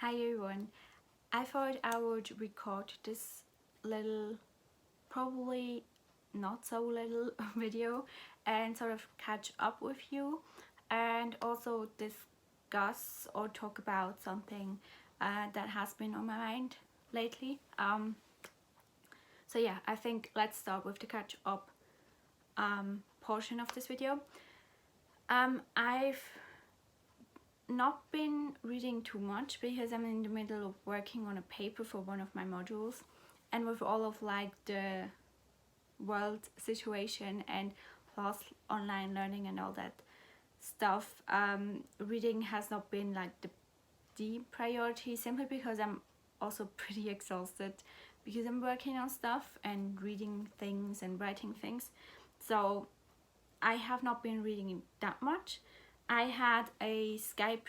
Hi everyone. I thought I would record this little, probably not so little video and sort of catch up with you and also discuss or talk about something that has been on my mind lately. So yeah, I think let's start with the catch up portion of this video. I've not been reading too much because I'm in the middle of working on a paper for one of my modules, and with all of like the world situation and plus online learning and all that stuff, reading has not been like the priority, simply because I'm also pretty exhausted because I'm working on stuff and reading things and writing things. So I have not been reading that much. I had a Skype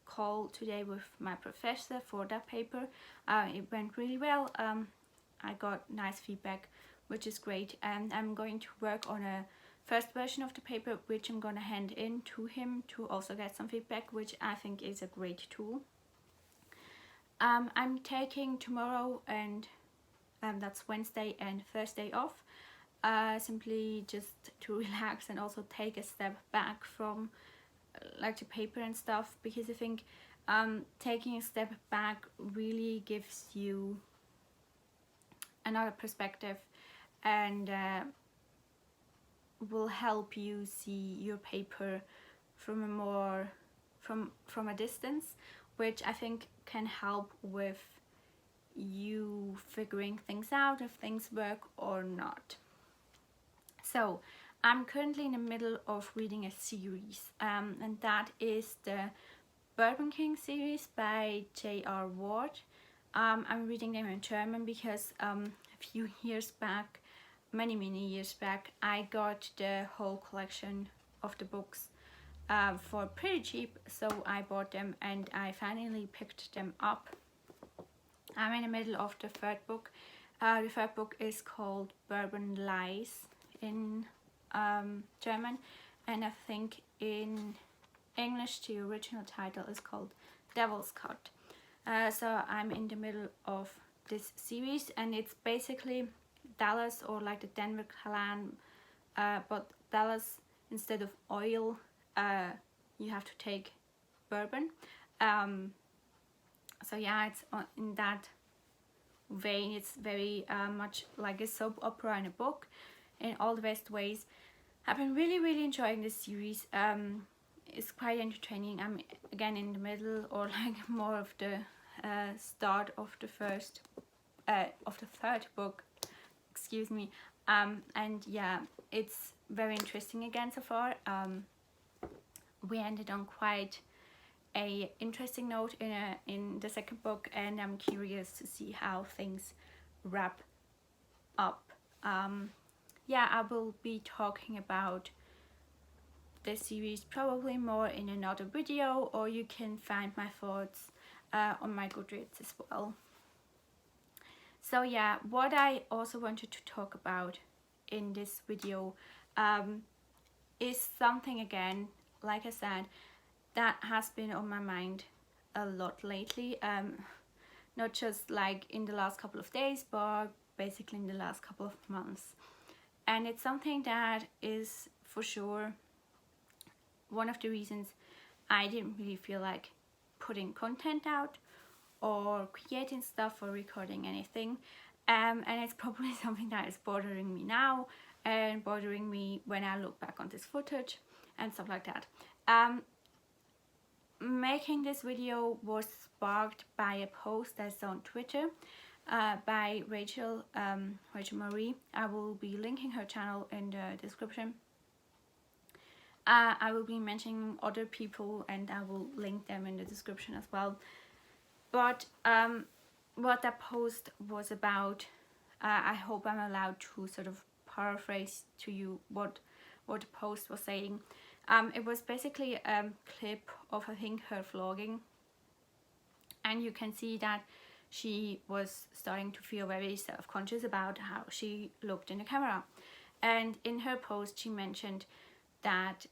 call today with my professor for that paper. It went really well. I got nice feedback, which is great, and I'm going to work on a first version of the paper, which I'm gonna hand in to him to also get some feedback, which I think is a great tool. I'm taking tomorrow and that's Wednesday and Thursday off, simply just to relax and also take a step back from like the paper and stuff, because I think taking a step back really gives you another perspective and will help you see your paper from a more from a distance, which I think can help with you figuring things out, if things work or not. So I'm currently in the middle of reading a series, and that is the Bourbon Kings series by J.R. Ward. I'm reading them in German because a few years back, many years back, I got the whole collection of the books for pretty cheap, so I bought them and I finally picked them up. I'm in the middle of the third book. The third book is called Bourbon Lies in German, and I think in English the original title is called Devil's Cut. So I'm in the middle of this series, and it's basically Dallas, or like the Denver clan, but Dallas, instead of oil, you have to take bourbon. So yeah, it's in that vein. It's very much like a soap opera in a book in all the best ways. I've been really enjoying this series. It's quite entertaining. I'm again in the middle, or like more of the start of the third book, excuse me, and yeah, it's very interesting again so far. We ended on quite a interesting note in the second book, and I'm curious to see how things wrap up. Yeah, I will be talking about this series probably more in another video, or you can find my thoughts on my Goodreads as well. So yeah, what I also wanted to talk about in this video is something, again, like I said, that has been on my mind a lot lately, not just like in the last couple of days, but basically in the last couple of months. And it's something that is for sure one of the reasons I didn't really feel like putting content out or creating stuff or recording anything, and it's probably something that is bothering me now and bothering me when I look back on this footage and stuff like that. Making this video was sparked by a post I saw on Twitter by Rachael, Rachel Marie. I will be linking her channel in the description. I will be mentioning other people and I will link them in the description as well. But what that post was about, I hope I'm allowed to sort of paraphrase to you what the post was saying. It was basically a clip of, I think, her vlogging, and you can see that she was starting to feel very self-conscious about how she looked in the camera. And in her post she mentioned that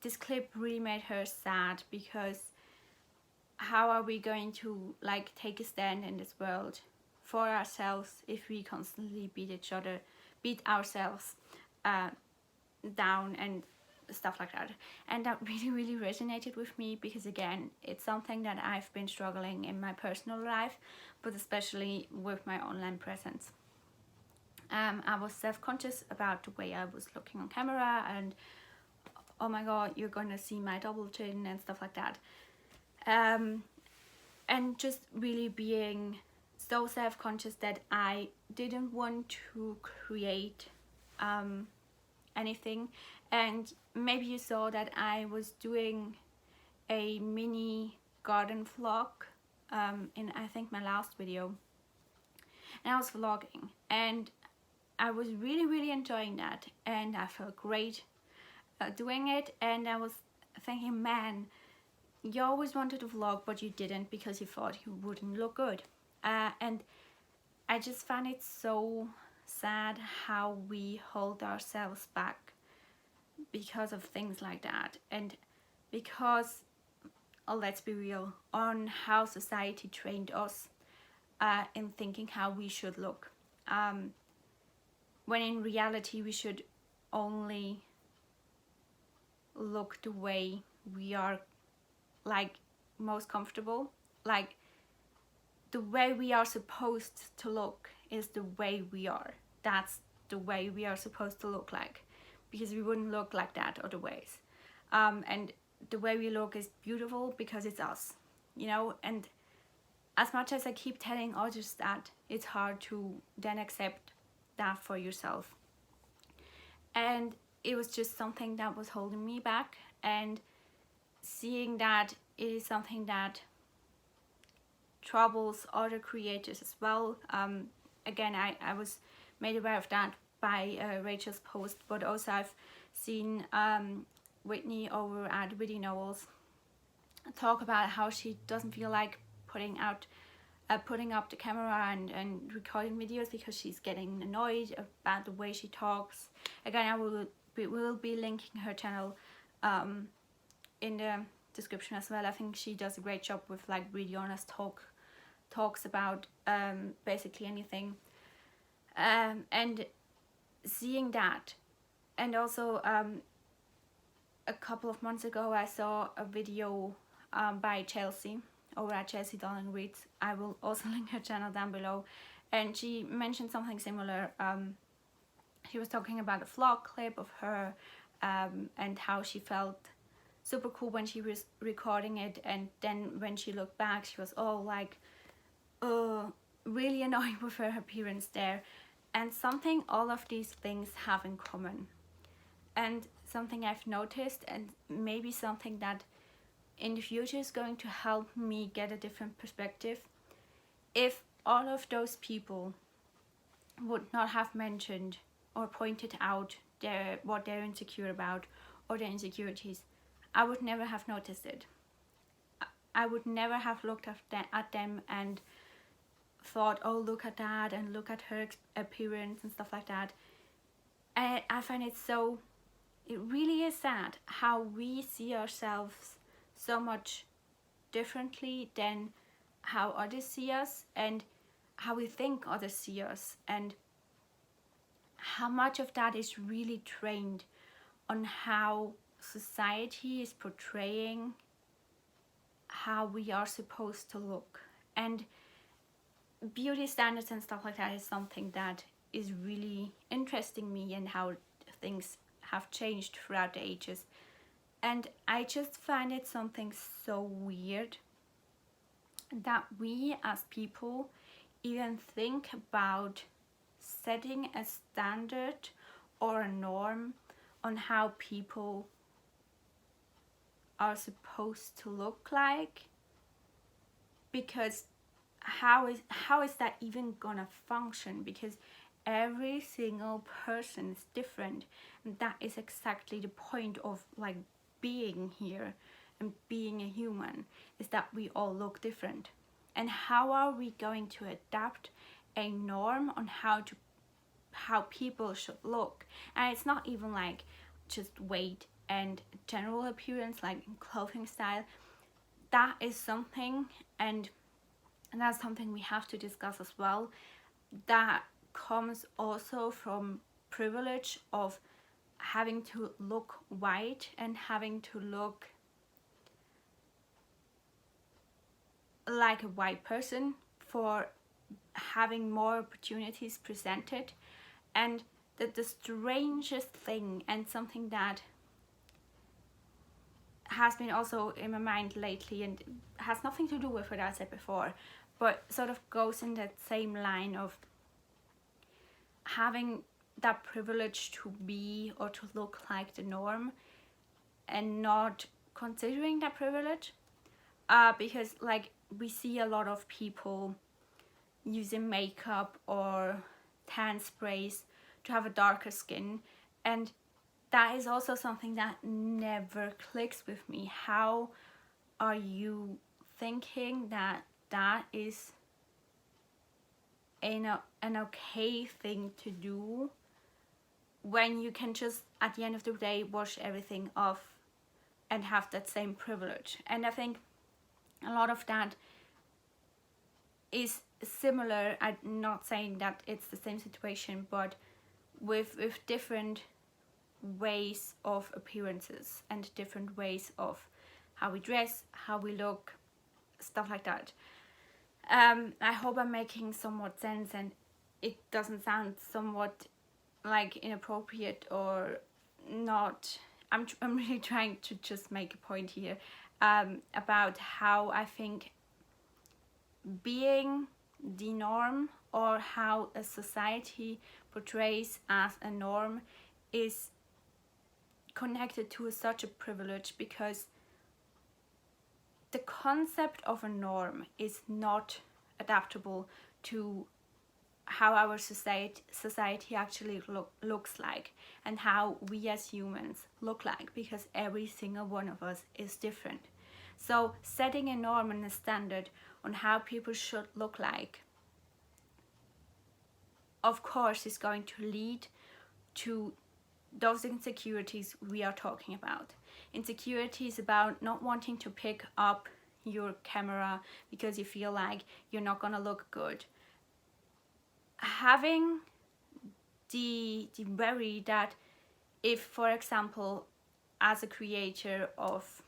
this clip really made her sad, because how are we going to like take a stand in this world for ourselves if we constantly beat ourselves down and stuff like that. And that really resonated with me, because again, it's something that I've been struggling in my personal life, but especially with my online presence. I was self-conscious about the way I was looking on camera, and oh my god, you're gonna see my double chin and stuff like that. And just really being so self-conscious that I didn't want to create anything. And maybe you saw that I was doing a mini garden vlog in, I think, my last video, and I was vlogging, and I was really enjoying that, and I felt great doing it. And I was thinking, man, you always wanted to vlog, but you didn't because you thought you wouldn't look good. And I just found it so sad how we hold ourselves back because of things like that, and because, oh, let's be real, on how society trained us in thinking how we should look, when in reality we should only look the way we are, like, most comfortable. Like, the way we are supposed to look is the way we are. That's the way we are supposed to look like, because we wouldn't look like that other ways. And the way we look is beautiful because it's us, you know. And as much as I keep telling others that, it's hard to then accept that for yourself. And it was just something that was holding me back, and seeing that it is something that troubles other creators as well. Again, I was made aware of that by Rachael's post, but also I've seen Whitney over at Whitney Knowles talk about how she doesn't feel like putting up the camera and recording videos because she's getting annoyed about the way she talks. Again, I will be linking her channel in the description as well. I think she does a great job with like really honest talks about basically anything. And seeing that, and also a couple of months ago I saw a video by Chelsea over at Chelsea Darling Reads. I will also link her channel down below, and she mentioned something similar. She was talking about a vlog clip of her and how she felt super cool when she was recording it, and then when she looked back she was all like really annoyed with her appearance there. And something all of these things have in common, and something I've noticed, and maybe something that in the future is going to help me get a different perspective. If all of those people would not have mentioned or pointed out what they're insecure about, or their insecurities, I would never have noticed it. I would never have looked at them and thought, oh, look at that, and look at her appearance and stuff like that. And I find it really is sad how we see ourselves so much differently than how others see us, and how we think others see us, and how much of that is really trained on how society is portraying how we are supposed to look. And beauty standards and stuff like that is something that is really interesting me, and how things have changed throughout the ages. And I just find it something so weird that we as people even think about setting a standard or a norm on how people are supposed to look like, because how is that even gonna function? Because every single person is different, and that is exactly the point of like being here and being a human, is that we all look different. And how are we going to adapt a norm on how people should look? And it's not even like just weight, and general appearance, like clothing style, that is something, and that's something we have to discuss as well, that comes also from privilege of having to look white and having to look like a white person for having more opportunities presented. And that the strangest thing, and something that has been also in my mind lately and has nothing to do with what I said before, but sort of goes in that same line of having that privilege to be or to look like the norm and not considering that privilege, because like we see a lot of people using makeup or tan sprays to have a darker skin, and that is also something that never clicks with me. How are you thinking that that is an okay thing to do when you can just at the end of the day wash everything off and have that same privilege? And I think a lot of that is similar. I'm not saying that it's the same situation, but with different ways of appearances and different ways of how we dress, how we look, stuff like that. I hope I'm making somewhat sense and it doesn't sound somewhat like inappropriate or not. I'm really trying to just make a point here about how I think being the norm, or how a society portrays as a norm, is connected to such a privilege, because the concept of a norm is not adaptable to how our society actually looks like, and how we as humans look like, because every single one of us is different. So setting a norm and a standard on how people should look like, of course, is going to lead to those insecurities we are talking about. Insecurities about not wanting to pick up your camera because you feel like you're not gonna look good. Having the worry that if, for example, as a creator of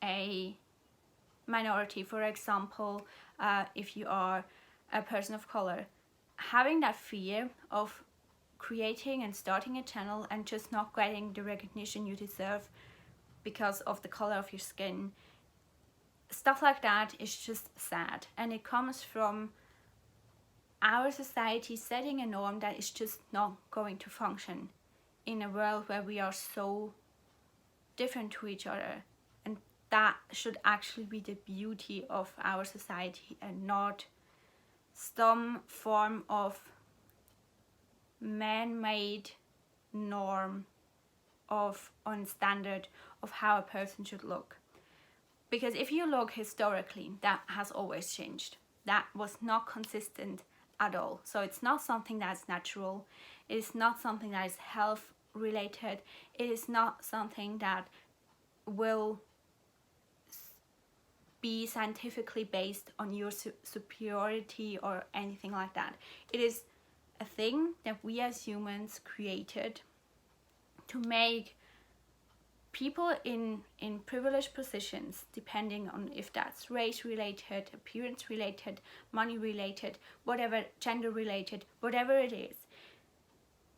a minority, for example, if you are a person of color, having that fear of creating and starting a channel and just not getting the recognition you deserve because of the color of your skin, stuff like that is just sad. And it comes from our society setting a norm that is just not going to function in a world where we are so different to each other. And that should actually be the beauty of our society, and not some form of man-made norm of on standard of how a person should look. Because if you look historically, that has always changed. That was not consistent at all. So it's not something that's natural. It is not something that is health related. It is not something that will be scientifically based on your superiority or anything like that. It is a thing that we as humans created to make people in privileged positions, depending on if that's race related, appearance related, money related, whatever, gender related, whatever it is.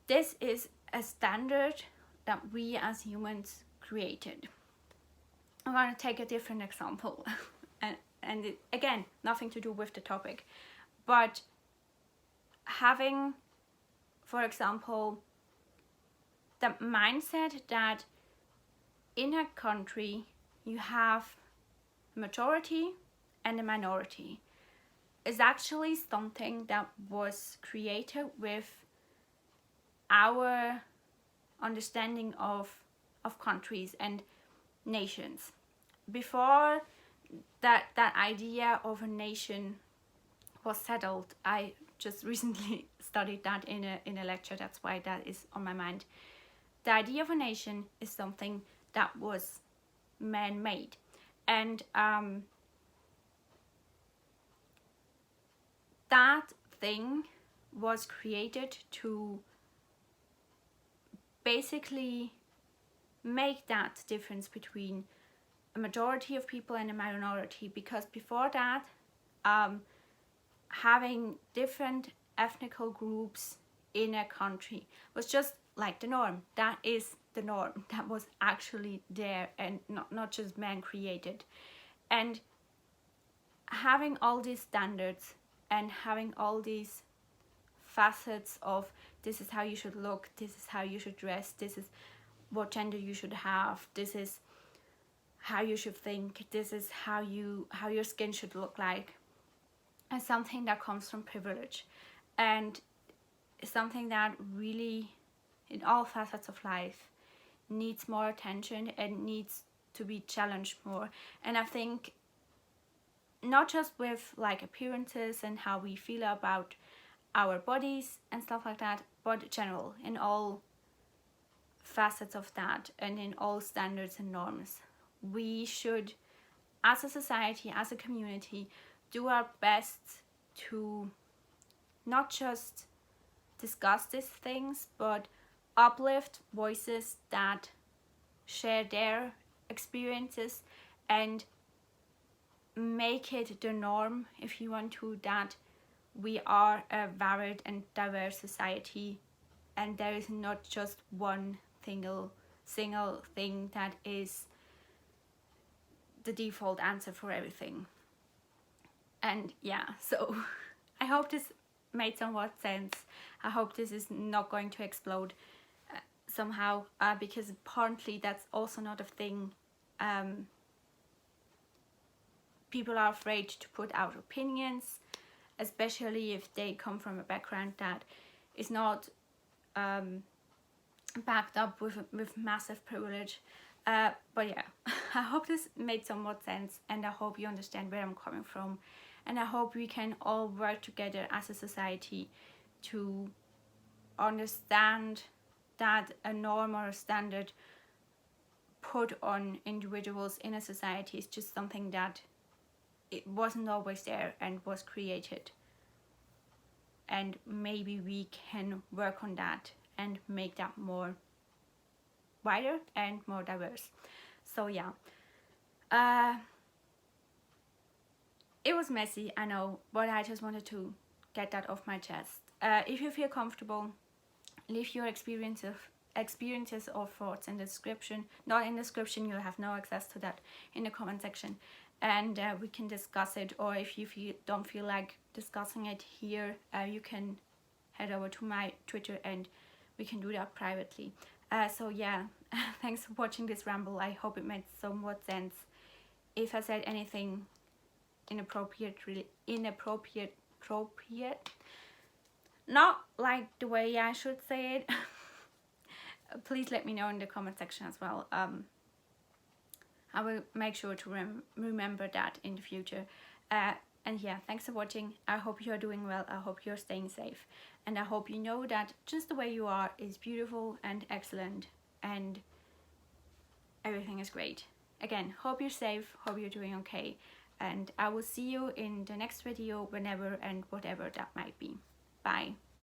This is a standard that we as humans created. I'm going to take a different example and it, again, nothing to do with the topic, but having, for example, the mindset that in a country you have a majority and a minority is actually something that was created with our understanding of countries and nations. Before that idea of a nation was settled, I just recently studied that in a lecture, that's why that is on my mind. the idea of a nation is something that was man-made, and that thing was created to basically make that difference between a majority of people and a minority, because before that, having different ethnical groups in a country was just like the norm. That is the norm. That was actually there, and not just man created. And having all these standards and having all these facets of this is how you should look, this is how you should dress, this is what gender you should have, this is how you should think, this is how your skin should look like, and something that comes from privilege, and something that really in all facets of life needs more attention and needs to be challenged more. And I think not just with like appearances and how we feel about our bodies and stuff like that, but general in all facets of that and in all standards and norms. We should, as a society, as a community, do our best to not just discuss these things, but uplift voices that share their experiences and make it the norm, if you want to, that we are a varied and diverse society, and there is not just one single thing that is the default answer for everything. And yeah, so I hope this made somewhat sense. I hope this is not going to explode somehow, because apparently that's also not a thing. People are afraid to put out opinions, especially if they come from a background that is not backed up with massive privilege. But yeah, I hope this made somewhat sense, and I hope you understand where I'm coming from, and I hope we can all work together as a society to understand that a norm or a standard put on individuals in a society is just something that it wasn't always there and was created, and maybe we can work on that and make that more wider and more diverse. So yeah, it was messy, I know, but I just wanted to get that off my chest. If you feel comfortable, leave your experiences or thoughts in the description. Not in the description, you'll have no access to that, in the comment section, and we can discuss it. Or if you don't feel like discussing it here, you can head over to my Twitter and we can do that privately. So yeah, thanks for watching this ramble. I hope it made somewhat sense. If I said anything inappropriate, not like the way I should say it, please let me know in the comment section as well. I will make sure to remember that in the future. And yeah, thanks for watching. I hope you're doing well. I hope you're staying safe. And I hope you know that just the way you are is beautiful and excellent, and everything is great. Again, hope you're safe, hope you're doing okay. And I will see you in the next video, whenever and whatever that might be. Bye.